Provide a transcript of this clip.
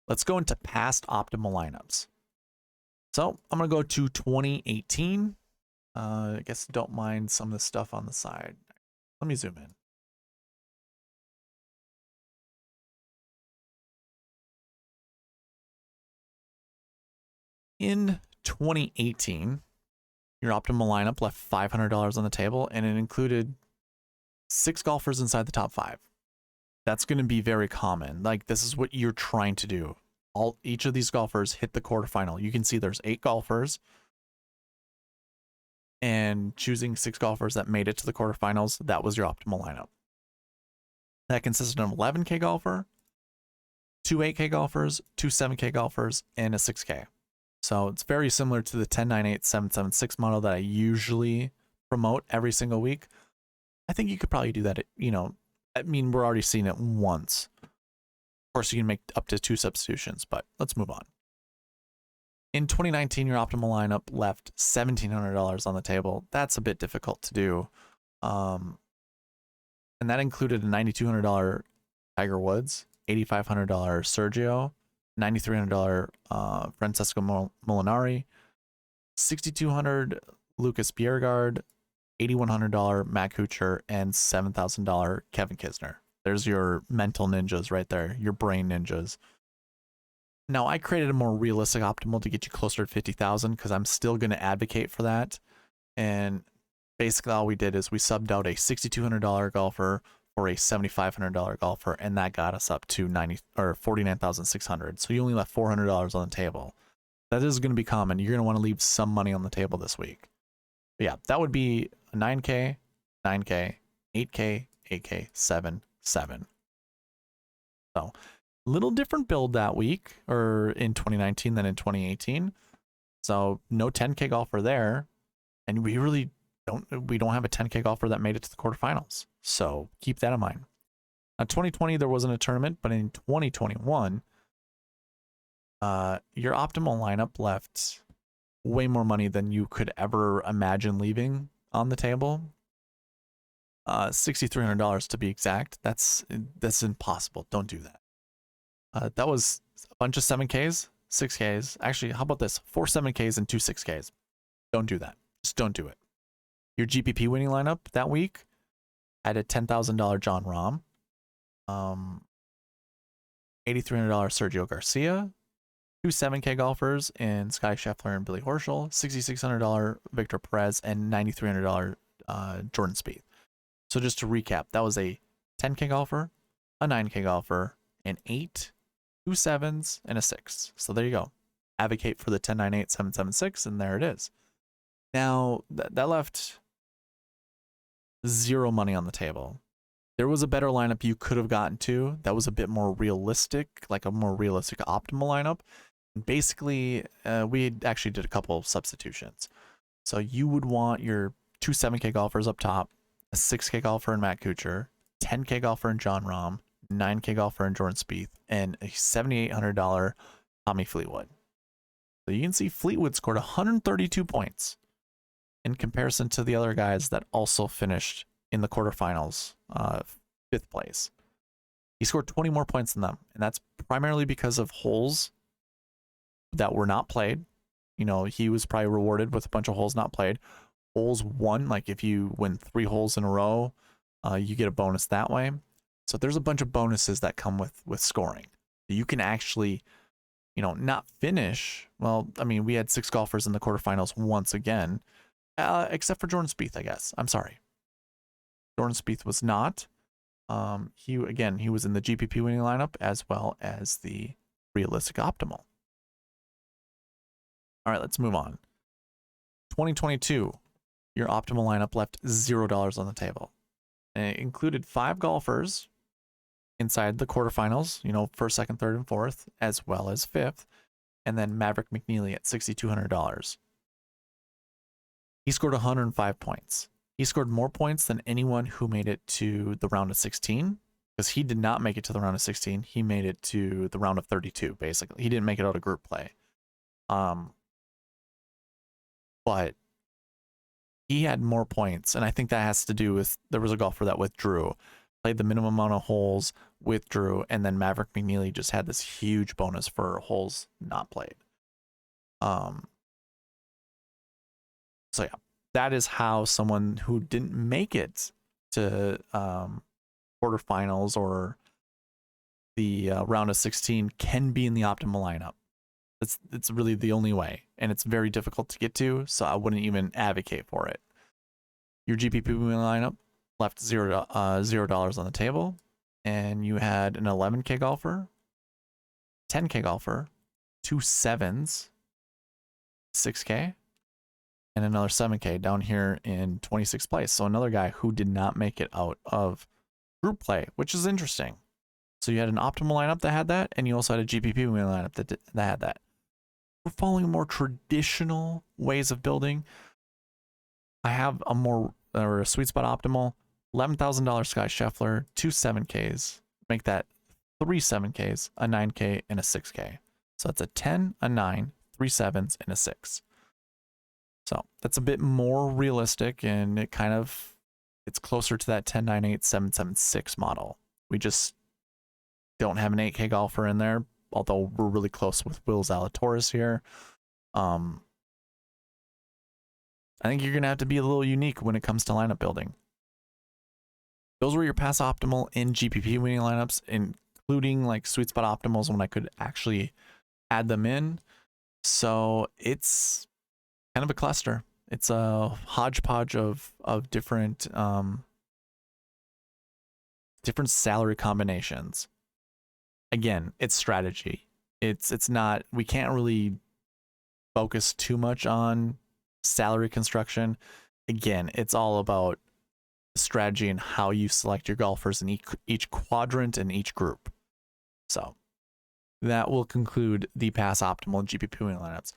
let's go into past optimal lineups. So I'm going to go to 2018. I guess don't mind some of the stuff on the side. Let me zoom in. In 2018, your optimal lineup left $500 on the table, and it included 6 golfers inside the top 5. That's going to be very common. Like, this is what you're trying to do. Each of these golfers hit the quarterfinal. You can see there's 8 golfers, and choosing 6 golfers that made it to the quarterfinals, that was your optimal lineup. That consisted of 11K golfer, 2 8K golfers, 2 7K golfers, and a 6K. So it's very similar to the 10, 9, 8, 7, 7, 6 model that I usually promote every single week. I think you could probably do that, I mean, we're already seeing it once. Of course, you can make up to 2 substitutions, but let's move on. In 2019, your optimal lineup left $1,700 on the table. That's a bit difficult to do. And that included a $9,200 Tiger Woods, $8,500 Sergio, $9,300 Francesco Molinari, $6,200 Lucas Bjerregaard, $8,100 Matt Kuchar, and $7,000 Kevin Kisner. There's your mental ninjas right there, your brain ninjas. Now, I created a more realistic optimal to get you closer to 50,000 because I'm still going to advocate for that. And basically all we did is we subbed out a $6,200 golfer for a $7,500 golfer, and that got us up to $49,600. So you only left $400 on the table. That is going to be common. You're going to want to leave some money on the table this week. But yeah, that would be a 9K, 9K, 8K, 8K, 7, 7. So little different build that week, or in 2019 than in 2018. So no 10K golfer there, and we don't have a 10K golfer that made it to the quarterfinals. So keep that in mind. Now, 2020 there wasn't a tournament, but in 2021, your optimal lineup left way more money than you could ever imagine leaving on the table. $6,300 to be exact. That's impossible. Don't do that. That was a bunch of 7Ks, 6Ks. Actually, how about this? 4 7Ks and 2 6Ks. Don't do that. Just don't do it. Your GPP winning lineup that week had a $10,000 John Rahm, $8,300 Sergio Garcia, 2 7K golfers in Scotty Scheffler and Billy Horschel, $6,600 Victor Perez, and $9,300 Jordan Spieth. So just to recap, that was a 10K golfer, a 9K golfer, an 8, 2 7s, and a 6. So there you go. Advocate for the 10, 9, 8, 7, 7, 6, and there it is. Now, that left 0 money on the table. There was a better lineup you could have gotten to that was a bit more realistic, like a more realistic optimal lineup. Basically, we actually did a couple of substitutions. So you would want your 2 7K golfers up top, a 6K golfer in Matt Kuchar, 10K golfer in John Rahm, 9K golfer in Jordan Spieth, and a $7,800 Tommy Fleetwood. So you can see Fleetwood scored 132 points in comparison to the other guys that also finished in the quarterfinals, 5th place. He scored 20 more points than them, and that's primarily because of holes that were not played. He was probably rewarded with a bunch of holes not played. Holes won, like if you win 3 holes in a row, you get a bonus that way. So there's a bunch of bonuses that come with scoring. You can actually, not finish. Well, I mean, we had 6 golfers in the quarterfinals once again, except for Jordan Spieth, I guess. I'm sorry. Jordan Spieth was not. He was in the GPP winning lineup as well as the realistic optimal. All right, let's move on. 2022, your optimal lineup left $0 on the table. And it included 5 golfers inside the quarterfinals, 1st, 2nd, 3rd, and 4th, as well as 5th, and then Maverick McNeely at $6,200. He scored 105 points. He scored more points than anyone who made it to the round of 16, because he did not make it to the round of 16. He made it to the round of 32, basically. He didn't make it out of group play. But he had more points, and I think that has to do with there was a golfer that withdrew, played the minimum amount of holes, withdrew, and then Maverick McNeely just had this huge bonus for holes not played. So yeah, that is how someone who didn't make it to quarterfinals or the round of 16 can be in the optimal lineup. It's really the only way, and it's very difficult to get to, so I wouldn't even advocate for it. Your GPP lineup left $0 on the table, and you had an 11K golfer, 10K golfer, 2 7s, 6K, and another 7K down here in 26th place. So another guy who did not make it out of group play, which is interesting. So you had an optimal lineup that had that, and you also had a GPP lineup that had that. We're following more traditional ways of building. I have a sweet spot optimal, $11,000 Sky Scheffler, 2 7Ks, make that 3 7Ks, a 9K, and a 6K. So that's a 10, a 9, 3 7s, and a 6. So that's a bit more realistic, and it's closer to that 10, 9, 8, 7, 7, 6 model. We just don't have an 8K golfer in there, although we're really close with Will Zalatoris here. I think you're going to have to be a little unique when it comes to lineup building. Those were your pass optimal in GPP winning lineups, including like sweet spot optimals when I could actually add them in. So it's kind of a cluster. It's a hodgepodge of different different salary combinations. Again, it's strategy. It's not, we can't really focus too much on salary construction. Again, it's all about strategy and how you select your golfers in each quadrant and each group. So that will conclude the pass optimal GPP winning lineups.